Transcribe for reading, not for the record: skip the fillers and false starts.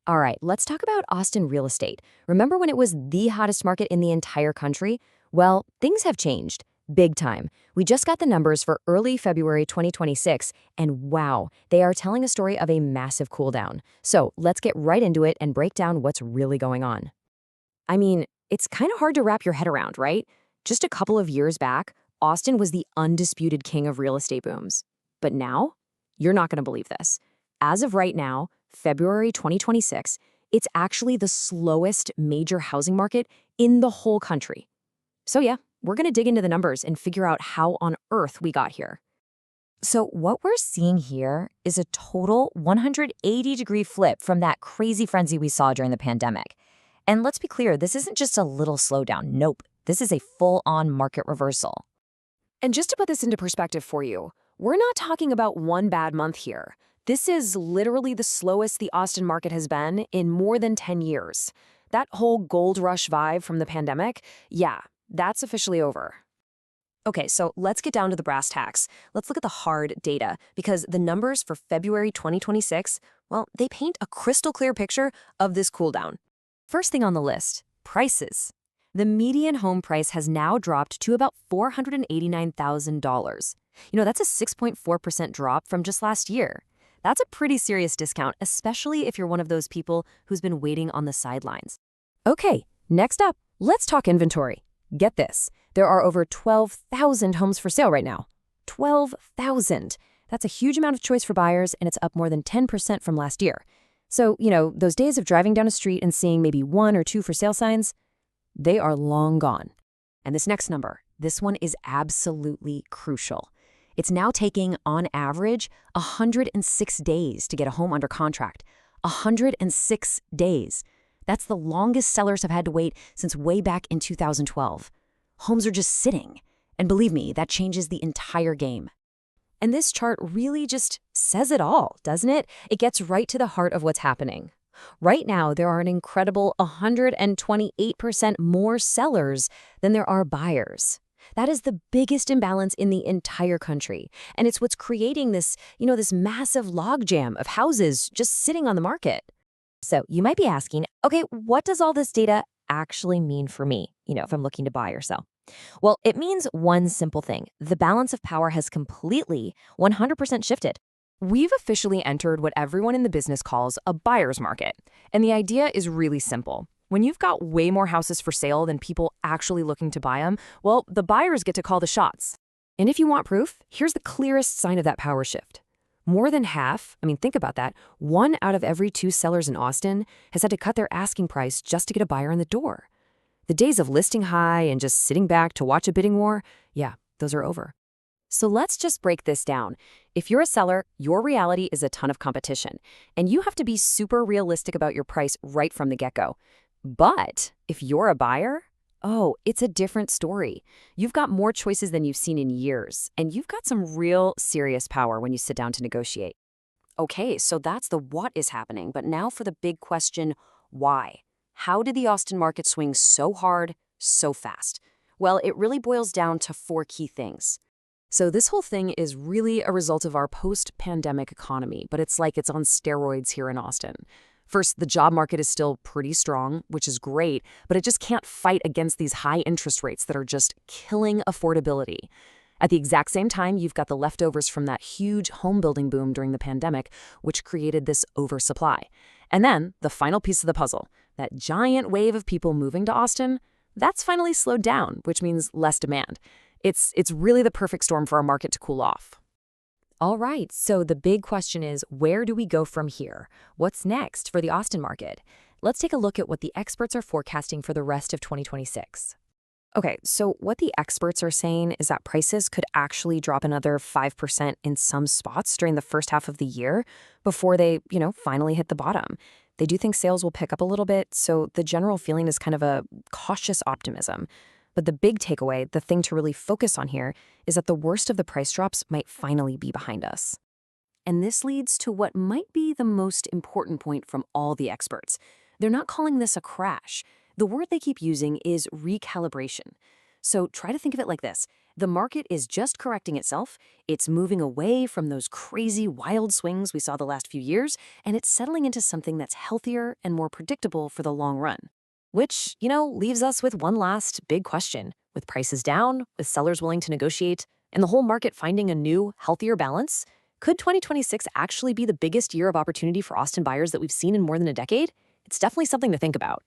All right, let's talk about Austin real estate. Remember when it was the hottest market in the entire country? Well, things have changed. Big time. We just got the numbers for early February 2026, and wow, they are telling a story of a massive cool down. So let's get right into it and break down what's really going on. I mean, it's kind of hard to wrap your head around, right? Just a couple of years back, Austin was the undisputed king of real estate booms. But now, you're not going to believe this. As of right now, February 2026, it's actually the slowest major housing market in the whole country. So, yeah, we're going to dig into the numbers and figure out how on earth we got here. So, what we're seeing here is a total 180-degree flip from that crazy frenzy we saw during the pandemic. And let's be clear, this isn't just a little slowdown. Nope. This is a full on market reversal. And just to put this into perspective for you, we're not talking about one bad month here. This is literally the slowest the Austin market has been in more than 10 years. That whole gold rush vibe from the pandemic, yeah, that's officially over. Okay, so let's get down to the brass tacks. Let's look at the hard data because the numbers for February 2026, well, they paint a crystal clear picture of this cool down. First thing on the list, prices. The median home price has now dropped to about $489,000. That's a 6.4% drop from just last year. That's a pretty serious discount, especially if you're one of those people who's been waiting on the sidelines. Okay, next up, let's talk inventory. Get this, there are over 12,000 homes for sale right now. 12,000. That's a huge amount of choice for buyers, and it's up more than 10% from last year. So, those days of driving down a street and seeing maybe one or two for sale signs, they are long gone. And this next number, this one is absolutely crucial. It's now taking, on average, 106 days to get a home under contract. 106 days. That's the longest sellers have had to wait since way back in 2012. Homes are just sitting. And believe me, that changes the entire game. And this chart really just says it all, doesn't it? It gets right to the heart of what's happening. Right now, there are an incredible 128% more sellers than there are buyers. That is the biggest imbalance in the entire country. And it's what's creating this massive logjam of houses just sitting on the market. So you might be asking, okay, what does all this data actually mean for me, if I'm looking to buy or sell? Well, it means one simple thing. The balance of power has completely 100% shifted. We've officially entered what everyone in the business calls a buyer's market. And the idea is really simple. When you've got way more houses for sale than people actually looking to buy them, well, the buyers get to call the shots. And if you want proof, here's the clearest sign of that power shift. More than half, think about that, 1 out of every 2 sellers in Austin has had to cut their asking price just to get a buyer in the door. The days of listing high and just sitting back to watch a bidding war, yeah, those are over. So let's just break this down. If you're a seller, your reality is a ton of competition, and you have to be super realistic about your price right from the get-go. But if you're a buyer, oh, it's a different story. You've got more choices than you've seen in years, and you've got some real serious power when you sit down to negotiate. Okay, so that's the what is happening, but now for the big question, why? How did the Austin market swing so hard, so fast? Well, it really boils down to 4 key things. So this whole thing is really a result of our post-pandemic economy, but it's like it's on steroids here in Austin. First, the job market is still pretty strong, which is great, but it just can't fight against these high interest rates that are just killing affordability. At the exact same time, you've got the leftovers from that huge home building boom during the pandemic, which created this oversupply. And then, the final piece of the puzzle, that giant wave of people moving to Austin, that's finally slowed down, which means less demand. It's really the perfect storm for our market to cool off. All right, so the big question is, where do we go from here? What's next for the Austin market? Let's take a look at what the experts are forecasting for the rest of 2026. Okay, so what the experts are saying is that prices could actually drop another 5% in some spots during the first half of the year before they, finally hit the bottom. They do think sales will pick up a little bit, so the general feeling is kind of a cautious optimism. But the big takeaway, the thing to really focus on here, is that the worst of the price drops might finally be behind us. And this leads to what might be the most important point from all the experts. They're not calling this a crash. The word they keep using is recalibration. So try to think of it like this. The market is just correcting itself. It's moving away from those crazy, wild swings we saw the last few years, and it's settling into something that's healthier and more predictable for the long run. Which, leaves us with one last big question. With prices down, with sellers willing to negotiate, and the whole market finding a new, healthier balance, could 2026 actually be the biggest year of opportunity for Austin buyers that we've seen in more than a decade? It's definitely something to think about.